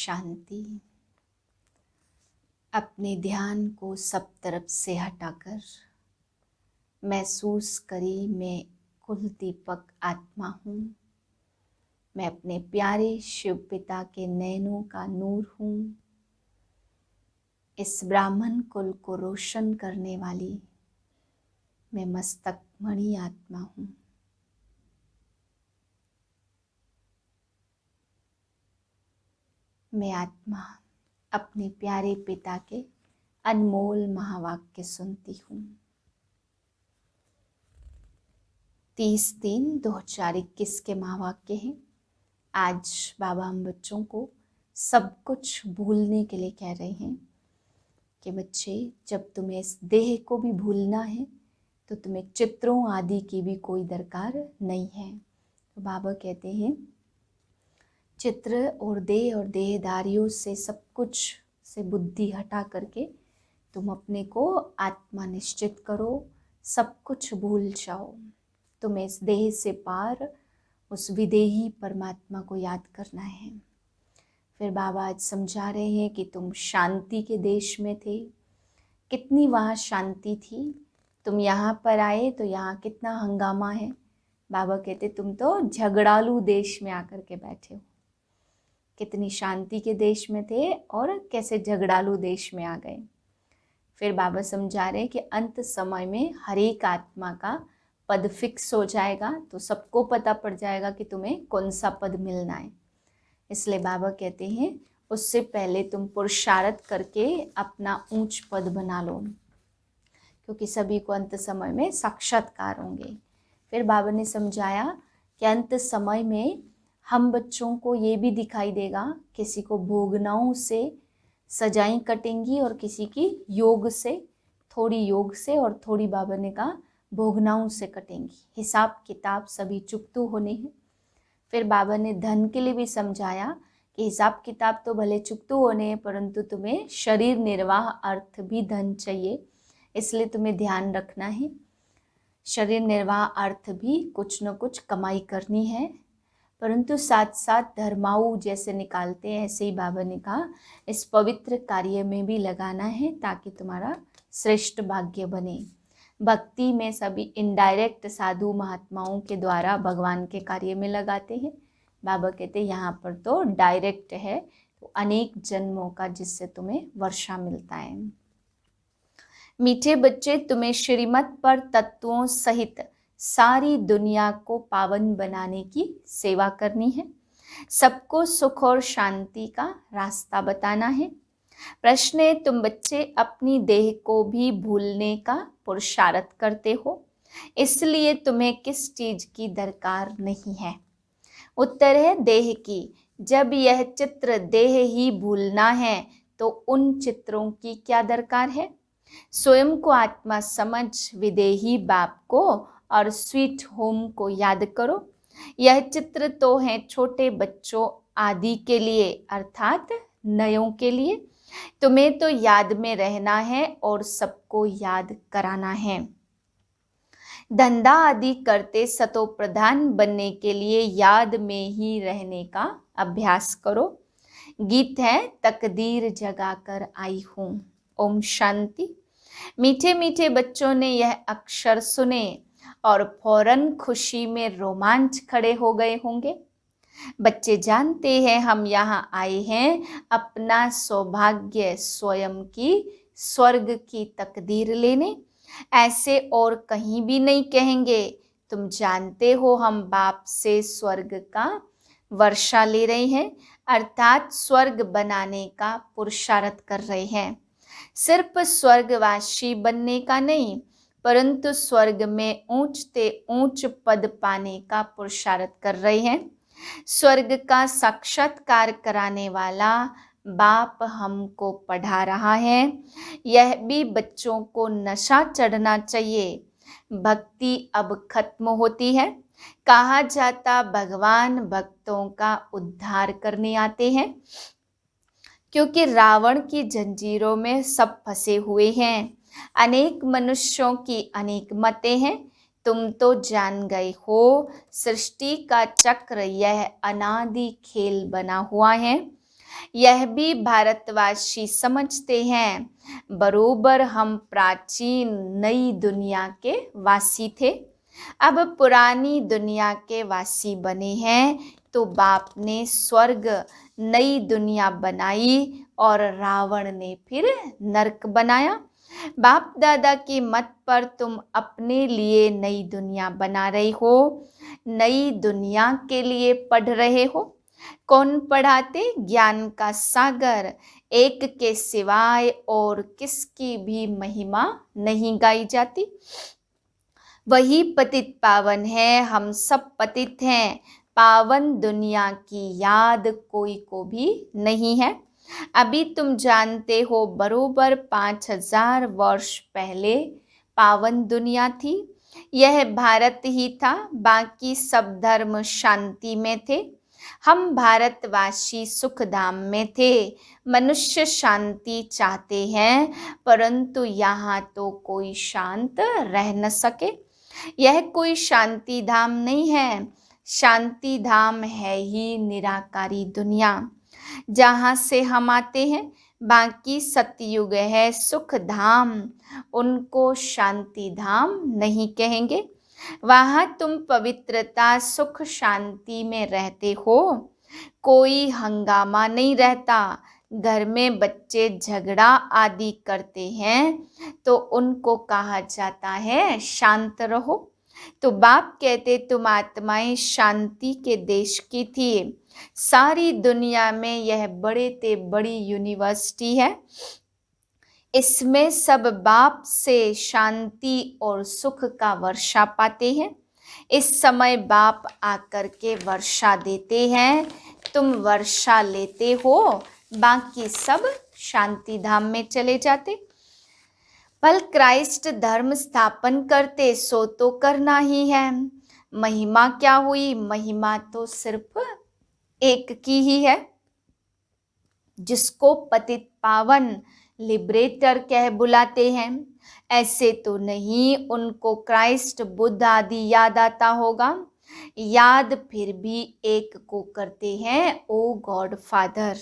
शांति। अपने ध्यान को सब तरफ से हटाकर महसूस करें, मैं कुल दीपक आत्मा हूँ। मैं अपने प्यारे शिव पिता के नयनों का नूर हूँ। इस ब्राह्मण कुल को रोशन करने वाली मैं मस्तक मणि आत्मा हूँ। मैं आत्मा अपने प्यारे पिता के अनमोल महावाक्य सुनती हूँ। 30/3/2021 के महावाक्य हैं। आज बाबा हम बच्चों को सब कुछ भूलने के लिए कह रहे हैं कि बच्चे, जब तुम्हें इस देह को भी भूलना है तो तुम्हें चित्रों आदि की भी कोई दरकार नहीं है। तो बाबा कहते हैं चित्र और देहधारियों से सब कुछ से बुद्धि हटा करके तुम अपने को आत्मा निश्चित करो, सब कुछ भूल जाओ। तुम्हें इस देह से पार उस विदेही परमात्मा को याद करना है। फिर बाबा आज समझा रहे हैं कि तुम शांति के देश में थे, कितनी वहाँ शांति थी। तुम यहाँ पर आए तो यहाँ कितना हंगामा है। बाबा कहते तुम तो झगड़ालू देश में आकर के बैठे हो। कितनी शांति के देश में थे और कैसे झगड़ालू देश में आ गए। फिर बाबा समझा रहे हैं कि अंत समय में हर एक आत्मा का पद फिक्स हो जाएगा, तो सबको पता पड़ जाएगा कि तुम्हें कौन सा पद मिलना है। इसलिए बाबा कहते हैं उससे पहले तुम पुरुषार्थ करके अपना ऊंच पद बना लो, क्योंकि सभी को अंत समय में साक्षात्कार होंगे। फिर बाबा ने समझाया कि अंत समय में हम बच्चों को ये भी दिखाई देगा, किसी को भोगनाओं से सजाएं कटेंगी और किसी की योग से, थोड़ी योग से और थोड़ी बाबा ने कहा भोगनाओं से कटेंगी। हिसाब किताब सभी चुकतू होने हैं। फिर बाबा ने धन के लिए भी समझाया कि हिसाब किताब तो भले चुकतू होने हैं, परंतु तुम्हें शरीर निर्वाह अर्थ भी धन चाहिए, इसलिए तुम्हें ध्यान रखना है। शरीर निर्वाह अर्थ भी कुछ न कुछ कमाई करनी है, परंतु साथ साथ धर्माऊ जैसे निकालते हैं ऐसे ही बाबा ने कहा इस पवित्र कार्य में भी लगाना है, ताकि तुम्हारा श्रेष्ठ भाग्य बने। भक्ति में सभी इनडायरेक्ट साधु महात्माओं के द्वारा भगवान के कार्य में लगाते हैं। बाबा कहते हैं यहाँ पर तो डायरेक्ट है, तो अनेक जन्मों का जिससे तुम्हें वर्षा मिलता है। मीठे बच्चे, तुम्हें श्रीमत पर तत्वों सहित सारी दुनिया को पावन बनाने की सेवा करनी है। सबको सुख और शांति का रास्ता बताना है। प्रश्न है, तुम बच्चे अपनी देह को भी भूलने का पुरुषार्थ करते हो, इसलिए तुम्हें किस चीज की दरकार नहीं है। उत्तर है देह की। जब यह चित्र देह ही भूलना है तो उन चित्रों की क्या दरकार है। स्वयं को आत्मा समझ विदेही बाप को और स्वीट होम को याद करो। यह चित्र तो है छोटे बच्चों आदि के लिए, अर्थात नयों के लिए। तुम्हें तो याद में रहना है और सबको याद कराना है। धंधा आदि करते सतो प्रधान बनने के लिए याद में ही रहने का अभ्यास करो। गीत है तकदीर जगाकर आई हूँ। ओम शांति। मीठे मीठे बच्चों ने यह अक्षर सुने और फौरन खुशी में रोमांच खड़े हो गए होंगे। बच्चे जानते हैं हम यहाँ आए हैं अपना सौभाग्य स्वयं की स्वर्ग की तकदीर लेने, ऐसे और कहीं भी नहीं कहेंगे। तुम जानते हो हम बाप से स्वर्ग का वर्षा ले रहे हैं, अर्थात स्वर्ग बनाने का पुरुषार्थ कर रहे हैं। सिर्फ स्वर्गवासी बनने का नहीं, परंतु स्वर्ग में ऊंचते ऊंच पद पाने का पुरुषार्थ कर रहे हैं। स्वर्ग का साक्षात्कार कराने वाला बाप हमको पढ़ा रहा है। यह भी बच्चों को नशा चढ़ना चाहिए। भक्ति अब खत्म होती है। कहा जाता भगवान भक्तों का उद्धार करने आते हैं, क्योंकि रावण की जंजीरों में सब फंसे हुए हैं। अनेक मनुष्यों की अनेक मतें हैं। तुम तो जान गए हो सृष्टि का चक्र यह अनादि खेल बना हुआ है। यह भी भारतवासी समझते हैं। बरोबर हम प्राचीन नई दुनिया के वासी थे, अब पुरानी दुनिया के वासी बने हैं। तो बाप ने स्वर्ग नई दुनिया बनाई और रावण ने फिर नरक बनाया। बाप दादा की मत पर तुम अपने लिए नई दुनिया बना रहे हो, नई दुनिया के लिए पढ़ रहे हो। कौन पढ़ाते? ज्ञान का सागर, एक के सिवाय और किसकी भी महिमा नहीं गाई जाती। वही पतित पावन है, हम सब पतित हैं। पावन दुनिया की याद कोई को भी नहीं है। अभी तुम जानते हो बरोबर 5000 वर्ष पहले पावन दुनिया थी। यह भारत ही था, बाकी सब धर्म शांति में थे। हम भारतवासी सुख धाम में थे। मनुष्य शांति चाहते हैं, परंतु यहाँ तो कोई शांत रह न सके। यह कोई शांति धाम नहीं है, शांति धाम है ही निराकारी दुनिया, जहाँ से हम आते हैं। बाकी सतयुग है सुख धाम, उनको शांति धाम नहीं कहेंगे। वहाँ तुम पवित्रता सुख शांति में रहते हो, कोई हंगामा नहीं रहता। घर में बच्चे झगड़ा आदि करते हैं तो उनको कहा जाता है शांत रहो। तो बाप कहते तुम आत्माएं शांति के देश की थी। सारी दुनिया में यह बड़े ते बड़ी यूनिवर्सिटी है, इसमें सब बाप से शांति और सुख का वर्षा पाते हैं। इस समय बाप आकर के वर्षा देते हैं, तुम वर्षा लेते हो, बाकी सब शांति धाम में चले जाते। पल क्राइस्ट धर्म स्थापन करते सो तो करना ही है। महिमा क्या हुई? महिमा तो सिर्फ एक की ही है, जिसको पतित पावन लिबरेटर कह बुलाते हैं। ऐसे तो नहीं उनको क्राइस्ट बुद्ध आदि याद आता होगा, याद फिर भी एक को करते हैं, ओ गॉड फादर।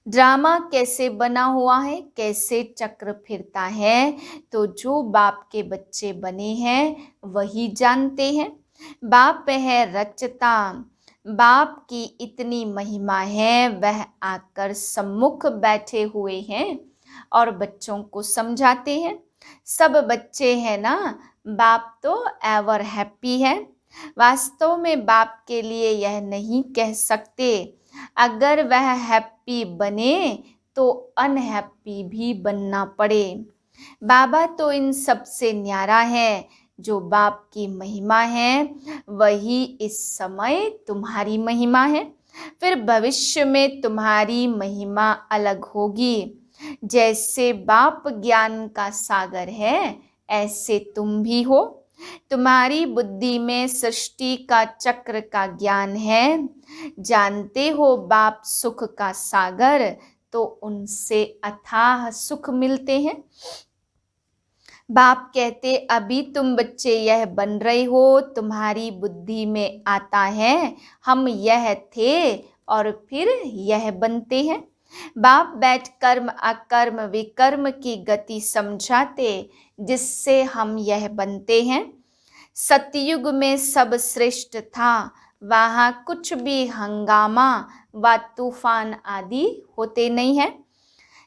ड्रामा कैसे बना हुआ है, कैसे चक्र फिरता है, तो जो बाप के बच्चे बने हैं वही जानते हैं। बाप है रचता, बाप की इतनी महिमा है, वह आकर सम्मुख बैठे हुए हैं और बच्चों को समझाते हैं। सब बच्चे हैं ना, बाप तो एवर हैप्पी है। वास्तव में बाप के लिए यह नहीं कह सकते, अगर वह हैप्पी बने तो अनहैप्पी भी बनना पड़े। बाबा तो इन सब से न्यारा है। जो बाप की महिमा है वही इस समय तुम्हारी महिमा है, फिर भविष्य में तुम्हारी महिमा अलग होगी। जैसे बाप ज्ञान का सागर है, ऐसे तुम भी हो। तुम्हारी बुद्धि में सृष्टि का चक्र का ज्ञान है। जानते हो बाप सुख का सागर, तो उनसे अथाह सुख मिलते हैं। बाप कहते अभी तुम बच्चे यह बन रहे हो, तुम्हारी बुद्धि में आता है हम यह थे और फिर यह बनते हैं। बाप बैठ कर्म अकर्म विकर्म की गति समझाते, जिससे हम यह बनते हैं। सतयुग में सब श्रेष्ठ था, वहाँ कुछ भी हंगामा व तूफान आदि होते नहीं है।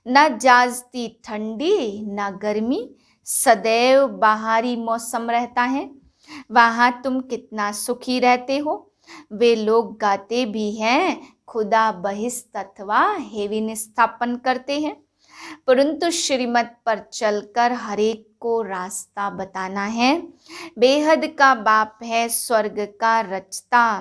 न जाजती ठंडी न गर्मी, सदैव बाहरी मौसम रहता है। वहाँ तुम कितना सुखी रहते हो। वे लोग गाते भी हैं, खुदा बहिष्त अथवा हेविन स्थापन करते हैं, परंतु श्रीमत पर चलकर हरेक को रास्ता बताना है। बेहद का बाप है स्वर्ग का रचता।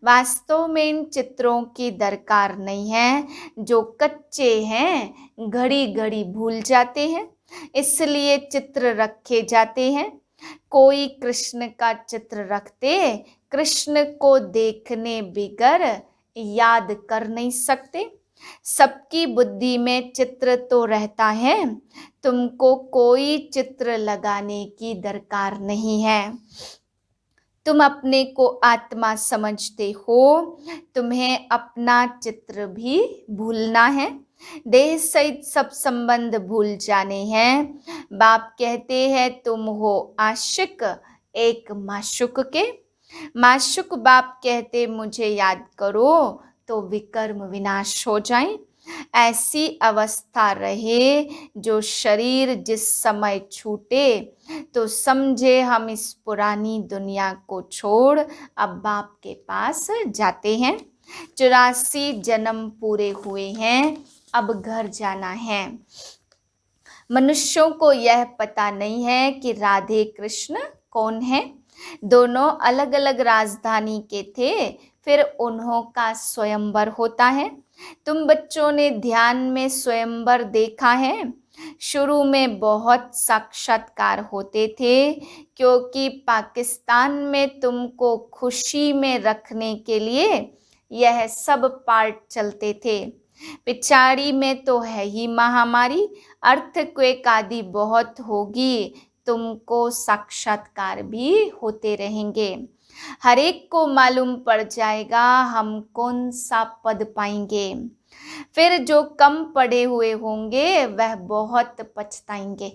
वास्तव में इन चित्रों की दरकार नहीं है, जो कच्चे हैं घड़ी घड़ी भूल जाते हैं, इसलिए चित्र रखे जाते हैं। कोई कृष्ण का चित्र रखते, कृष्ण को देखने बिगर याद कर नहीं सकते। सबकी बुद्धि में चित्र तो रहता है, तुमको कोई चित्र लगाने की दरकार नहीं है। तुम अपने को आत्मा समझते हो, तुम्हें अपना चित्र भी भूलना है, देह सहित सब संबंध भूल जाने हैं। बाप कहते हैं तुम हो आशिक एक माशुक के। माशुक बाप कहते मुझे याद करो तो विकर्म विनाश हो जाए। ऐसी अवस्था रहे जो शरीर जिस समय छूटे तो समझे हम इस पुरानी दुनिया को छोड़ अब बाप के पास जाते हैं। 84 जन्म पूरे हुए हैं, अब घर जाना है। मनुष्यों को यह पता नहीं है कि राधे कृष्ण कौन है। दोनों अलग अलग राजधानी के थे, फिर उन्हों का स्वयंवर होता है। तुम बच्चों ने ध्यान में स्वयंवर देखा है। शुरू में बहुत साक्षात्कार होते थे, क्योंकि पाकिस्तान में तुमको खुशी में रखने के लिए यह सब पार्ट चलते थे। पिछाड़ी में तो है ही महामारी, अर्थक्वेक आदि बहुत होगी, तुमको साक्षात्कार भी होते रहेंगे। हर एक को मालूम पड़ जाएगा हम कौन सा पद पाएंगे। फिर जो कम पढ़े हुए होंगे वह बहुत पछताएंगे।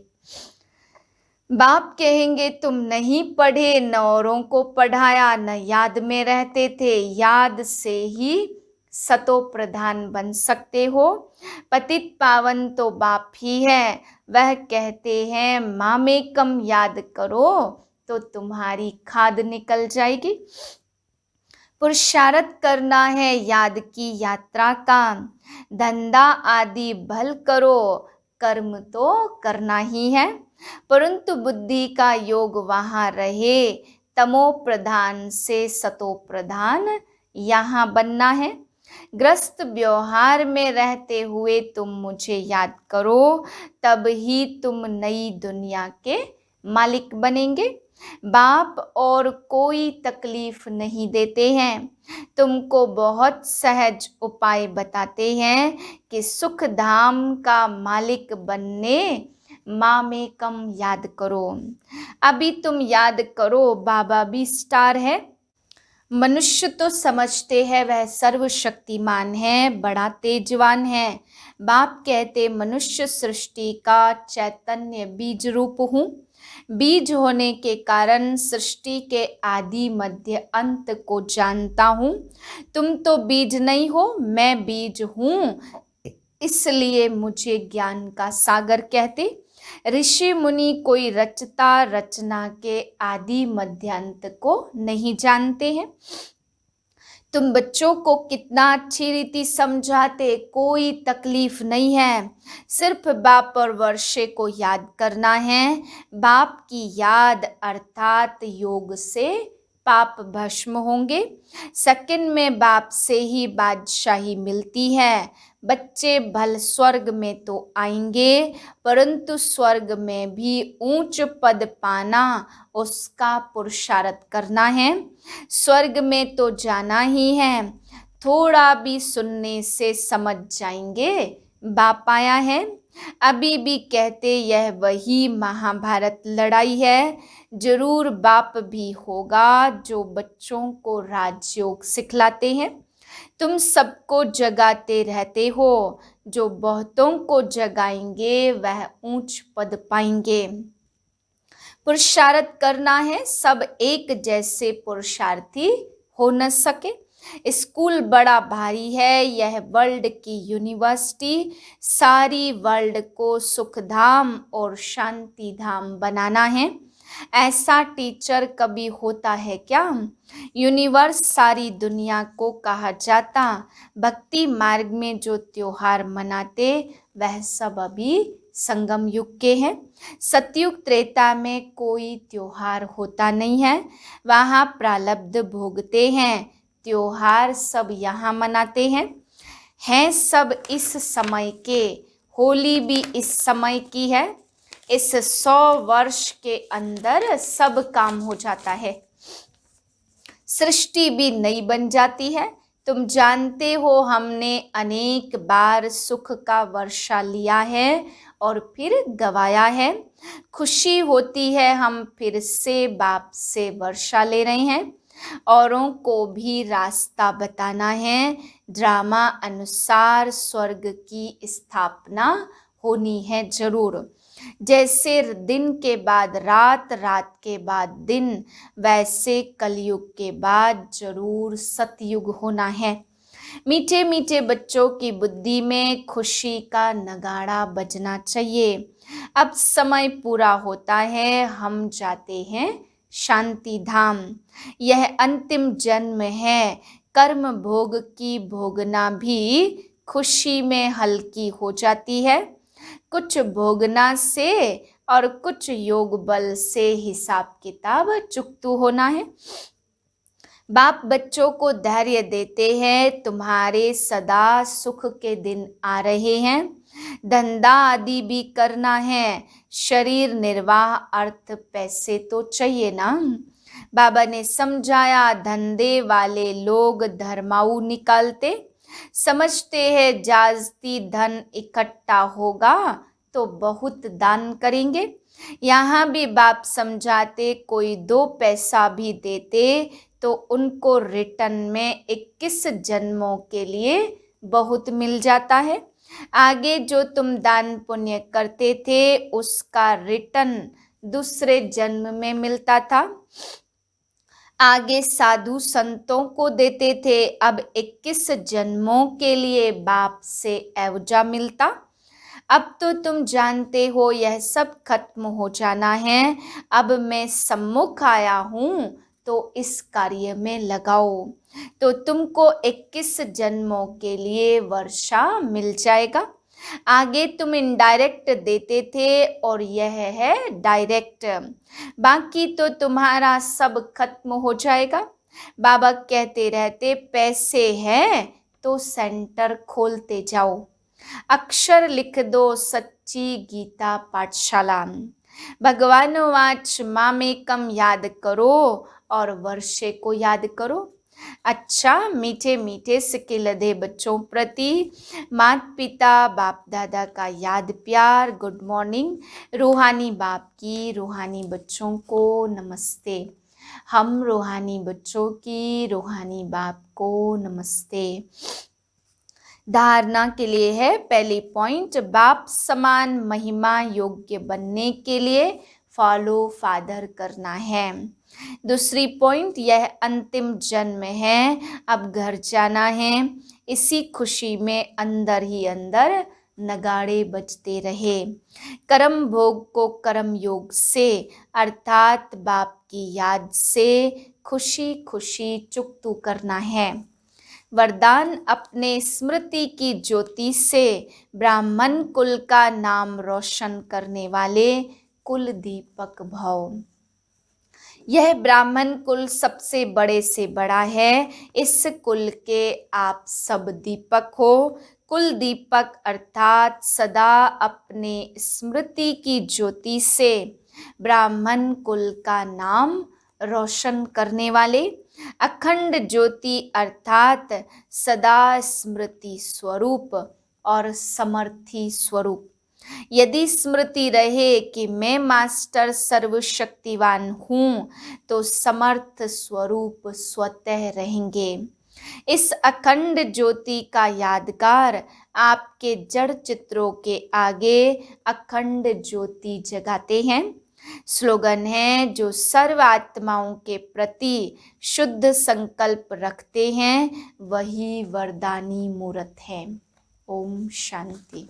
बाप कहेंगे तुम नहीं पढ़े, न औरों को पढ़ाया, न याद में रहते थे, याद से ही सतो प्रधान बन सकते हो। पतित पावन तो बाप ही है, वह कहते हैं माँ में कम याद करो तो तुम्हारी खाद निकल जाएगी। पुरुषार्थ करना है याद की यात्रा का, धंधा आदि भल करो, कर्म तो करना ही है, परंतु बुद्धि का योग वहां रहे। तमो प्रधान से सतो प्रधान यहाँ बनना है। ग्रस्त व्यवहार में रहते हुए तुम मुझे याद करो, तब ही तुम नई दुनिया के मालिक बनेंगे। बाप और कोई तकलीफ नहीं देते हैं, तुमको बहुत सहज उपाय बताते हैं कि सुख धाम का मालिक बनने माँ में कम याद करो। अभी तुम याद करो बाबा भी स्टार है। मनुष्य तो समझते हैं वह सर्वशक्तिमान है, बड़ा तेजवान है। बाप कहते मनुष्य सृष्टि का चैतन्य बीज रूप हूँ। बीज होने के कारण सृष्टि के आदि मध्य अंत को जानता हूँ। तुम तो बीज नहीं हो, मैं बीज हूँ, इसलिए मुझे ज्ञान का सागर कहते। ऋषि मुनि कोई रचता रचना के आदि मध्यांत को नहीं जानते हैं। तुम बच्चों को कितना अच्छी रीति समझाते, कोई तकलीफ नहीं है, सिर्फ बाप और वर्षे को याद करना है। बाप की याद अर्थात योग से पाप भस्म होंगे। सेकंड में बाप से ही बादशाही मिलती है। बच्चे भल स्वर्ग में तो आएंगे, परंतु स्वर्ग में भी ऊंच पद पाना उसका पुरुषार्थ करना है। स्वर्ग में तो जाना ही है, थोड़ा भी सुनने से समझ जाएंगे बाप आया है। अभी भी कहते यह वही महाभारत लड़ाई है। जरूर बाप भी होगा जो बच्चों को राजयोग सिखलाते हैं। तुम सबको जगाते रहते हो, जो बहुतों को जगाएंगे वह ऊंच पद पाएंगे। पुरुषार्थ करना है, सब एक जैसे पुरुषार्थी हो न सके। स्कूल बड़ा भारी है, यह वर्ल्ड की यूनिवर्सिटी, सारी वर्ल्ड को सुख धाम और शांति धाम बनाना है। ऐसा टीचर कभी होता है क्या? यूनिवर्स सारी दुनिया को कहा जाता। भक्ति मार्ग में जो त्योहार मनाते वह सब अभी संगम युग के हैं। सतयुग त्रेता में कोई त्योहार होता नहीं है, वहाँ प्रारब्ध भोगते हैं। त्योहार सब यहाँ मनाते हैं सब इस समय के। होली भी इस समय की है। इस 100 वर्ष के अंदर सब काम हो जाता है। सृष्टि भी नई बन जाती है। तुम जानते हो हमने अनेक बार सुख का वर्षा लिया है और फिर गवाया है। खुशी होती है हम फिर से बाप से वर्षा ले रहे हैं। औरों को भी रास्ता बताना है। ड्रामा अनुसार स्वर्ग की स्थापना होनी है जरूर। जैसे दिन के बाद रात, रात के बाद दिन, वैसे कलयुग के बाद जरूर सतयुग होना है। मीठे मीठे बच्चों की बुद्धि में खुशी का नगाड़ा बजना चाहिए। अब समय पूरा होता है, हम जाते हैं शांति धाम। यह अंतिम जन्म है। कर्म भोग की भोगना भी खुशी में हल्की हो जाती है। कुछ भोगना से और कुछ योग बल से हिसाब किताब चुकतू होना है। बाप बच्चों को धैर्य देते हैं, तुम्हारे सदा सुख के दिन आ रहे हैं। धंधा आदि भी करना है, शरीर निर्वाह अर्थ पैसे तो चाहिए ना। बाबा ने समझाया, धंधे वाले लोग धर्माऊ निकालते, समझते हैं जास्ती धन इकट्ठा होगा तो बहुत दान करेंगे। यहाँ भी बाप समझाते, कोई 2 पैसा भी देते तो उनको रिटर्न में 21 जन्मों के लिए बहुत मिल जाता है। आगे जो तुम दान पुण्य करते थे उसका रिटर्न दूसरे जन्म में मिलता था। आगे साधु संतों को देते थे, अब 21 जन्मों के लिए बाप से एवजा मिलता। अब तो तुम जानते हो यह सब खत्म हो जाना है। अब मैं सम्मुख आया हूँ तो इस कार्य में लगाओ, तो तुमको 21 जन्मों के लिए वर्षा मिल जाएगा। आगे तुम इनडायरेक्ट देते थे और यह है डायरेक्ट। बाकी तो तुम्हारा सब खत्म हो जाएगा। बाबा कहते रहते, पैसे हैं तो सेंटर खोलते जाओ, अक्षर लिख दो सच्ची गीता पाठशाला। भगवान वाच मामेकम याद करो और वर्षे को याद करो। अच्छा, मीठे मीठे सिक्के लदे बच्चों प्रति माता पिता बाप दादा का याद प्यार, गुड मॉर्निंग। रूहानी बाप की रूहानी बच्चों को नमस्ते। हम रूहानी बच्चों की रूहानी बाप को नमस्ते। धारणा के लिए है, पहली पॉइंट, बाप समान महिमा योग्य बनने के लिए फॉलो फादर करना है। दूसरी पॉइंट, यह अंतिम जन्म है, अब घर जाना है। इसी खुशी में अंदर ही अंदर नगाड़े बजते रहे। कर्म भोग को कर्म योग से अर्थात बाप की याद से खुशी खुशी चुकतू करना है। वरदान, अपने स्मृति की ज्योति से ब्राह्मण कुल का नाम रोशन करने वाले कुल दीपक भव। यह ब्राह्मण कुल सबसे बड़े से बड़ा है। इस कुल के आप सब दीपक हो। कुल दीपक अर्थात सदा अपने स्मृति की ज्योति से ब्राह्मण कुल का नाम रोशन करने वाले। अखंड ज्योति अर्थात सदा स्मृति स्वरूप और समर्थी स्वरूप। यदि स्मृति रहे कि मैं मास्टर सर्वशक्तिवान हूँ तो समर्थ स्वरूप स्वतः रहेंगे। इस अखंड ज्योति का यादगार आपके जड़ चित्रों के आगे अखंड ज्योति जगाते हैं। स्लोगन है, जो सर्व आत्माओं के प्रति शुद्ध संकल्प रखते हैं वही वरदानी मूर्त है। ओम शांति।